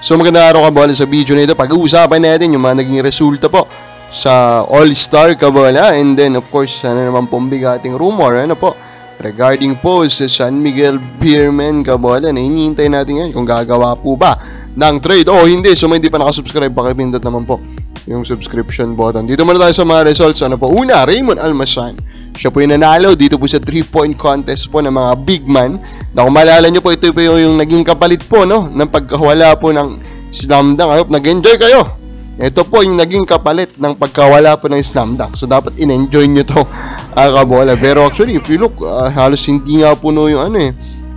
So magandang araw kabola, sa video na ito pag-uusapan natin yung mga naging resulta po sa All-Star kabola, and then of course sana naman pong bigating rumor po regarding po sa San Miguel Beermen kabola na hinihintay natin ngayon kung gagawa po ba ng trade o hindi. So hindi pa nakasubscribe, pakipindot naman po yung subscription button. Dito muna tayo sa mga results. Ano po? Una, Raymond Almasan. Siya po yung nanalo dito po sa 3-point contest po ng mga big man. Na kung maalala nyo po, ito po yung naging kapalit po ng pagkawala po ng slam dunk. I hope nag-enjoy kayo. Ito po yung naging kapalit ng pagkawala po ng slam dunk. So dapat in-enjoy nyo to kabola. Pero actually, if you look, halos hindi nga puno yung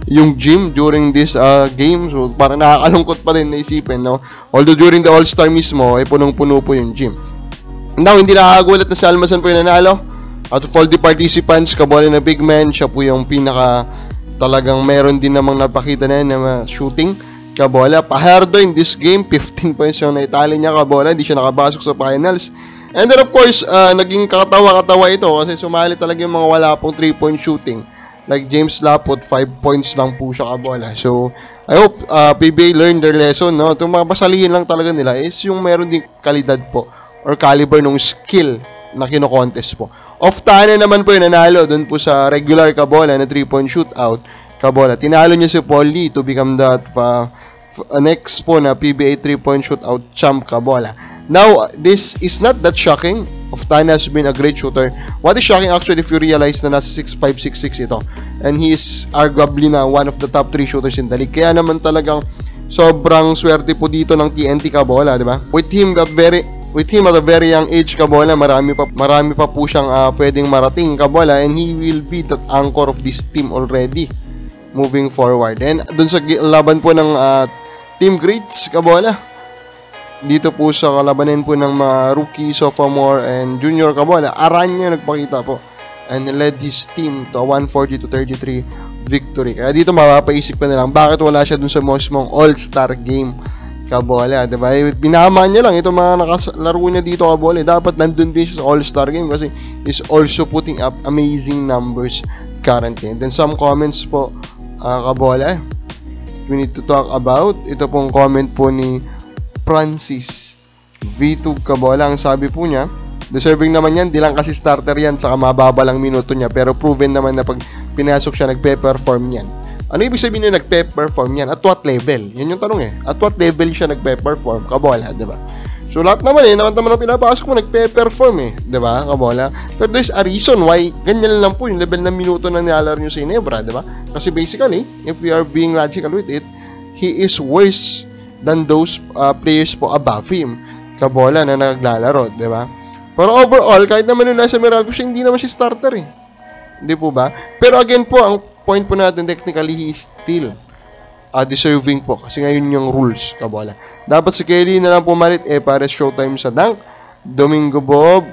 yung gym during this game. So parang nakakalungkot pa din na isipin, no? Although during the All-Star mismo, punong-puno po yung gym. Now, hindi nakakagulat na si Almasan po yung nanalo. Out of all the participants, kabola na big man, siya po yung pinaka talagang meron din namang napakita na shooting kabola. Pahardo in this game, 15 points yung naitali niya kabola, hindi siya nakabasok sa finals. And then of course, naging katawa-katawa ito kasi sumali talaga yung mga wala pong 3-point shooting. Like James Lapot, 5 points lang po siya kabola. So, I hope PBA learned their lesson, no? Itong mga basalihin lang talaga nila is yung meron din kalidad po or caliber ng skill na kino-contest po. Off-Tana naman po yung nanalo doon po sa regular kabola na 3-point shootout kabola. Tinalo niya si Paul Lee to become the next po na PBA 3-point shootout champ kabola. Now, this is not that shocking. Off-Tana has been a great shooter. What is shocking actually if you realize na nasa 6'5", 6'6" ito. And he is arguably na one of the top 3 shooters in the league. Kaya naman talagang sobrang swerte po dito ng TNT kabola, di ba? With him at a very young age kabola, marami pa po siyang pwedeng marating kabola, and he will be the anchor of this team already moving forward. And dun sa laban po ng team greats kabola, dito po sa kalabanin po ng mga rookie, sophomore, and junior kabola, Aranya nagpakita po and led his team to a 140-33 victory. Kaya dito mapapaisip ko na lang, bakit wala siya dun sa mismong All-Star game kabola, diba? Binama niya lang itong mga nakaslaro niya dito kabola. Dapat nandun din siya sa All-Star game kasi is also putting up amazing numbers currently. And then some comments po kabola we need to talk about. Ito pong comment po ni Francis V2 kabola. Ang sabi po niya, deserving naman yan, di lang kasi starter yan, saka mababa lang minuto niya, pero proven naman na pag pinasok siya, nagpe-perform yan. Ano ibig sabihin na nagpe-perform yan? At what level? Yan yung tanong At what level siya nagpe-perform kabola, diba? So lahat naman naman na pinapasok mo, nagpe-perform diba kabola? Pero there's a reason why ganyan lang po yung level ng minuto na nilalaro nyo sa Ginebra, diba? Kasi basically, if we are being logical with it, he is worse than those players po above him kabola na naglalaro, diba? Pero overall, kahit naman yung nasa Meralco siya, hindi naman siya starter hindi po ba? Pero again po, ang point po natin, technically, he is still deserving po kasi ngayon yung rules kabola. Dapat si Kelly na lang pumalit para showtime sa dunk. Domingo Bob,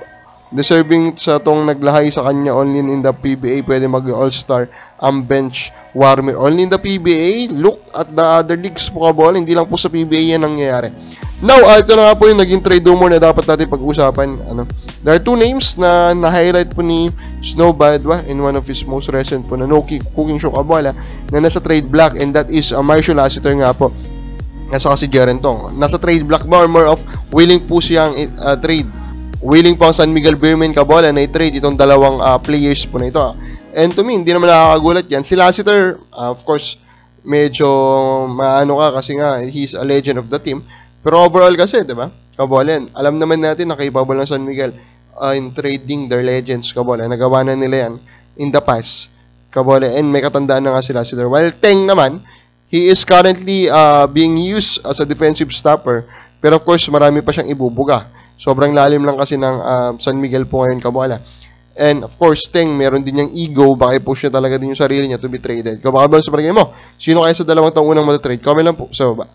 deserving sa tong naglahay sa kanya only in the PBA, pwede mag-all-star ang bench warmer. Only in the PBA, look at the other leagues po kabola, hindi lang po sa PBA yan nangyayari. Now, ito na nga po yung naging trade rumor na dapat natin pag-usapan. There are 2 names na na-highlight po ni Snowbad in one of his most recent po na no-cooking show kabola na nasa trade block, and that is Marshall Lassiter nga po. Nasa kasi Jaren Tong. Nasa trade block ba or more of willing po siyang trade? Willing po ang San Miguel Beermen kabola na i-trade itong dalawang players po na ito. And to me, hindi naman nakakagulat yan. Si Lassiter, of course, medyo maano ka kasi nga, he's a legend of the team. Pero overall kasi, diba? Kabola, alam naman natin na capable ng San Miguel in trading their legends kabola. Nagawa na nila yan in the past kabola. And may katandaan na nga si Lassiter. While Teng naman, he is currently being used as a defensive stopper. Pero of course, marami pa siyang ibubuga. Sobrang lalim lang kasi ng San Miguel po ngayon kabola. And of course, Teng, meron din niyang ego. Baka i-push niya talaga din yung sarili niya to be traded. Kabaka ba sa palagay mo? Sino kaya sa dalawang taong unang matatrade? Comment lang po sa baba.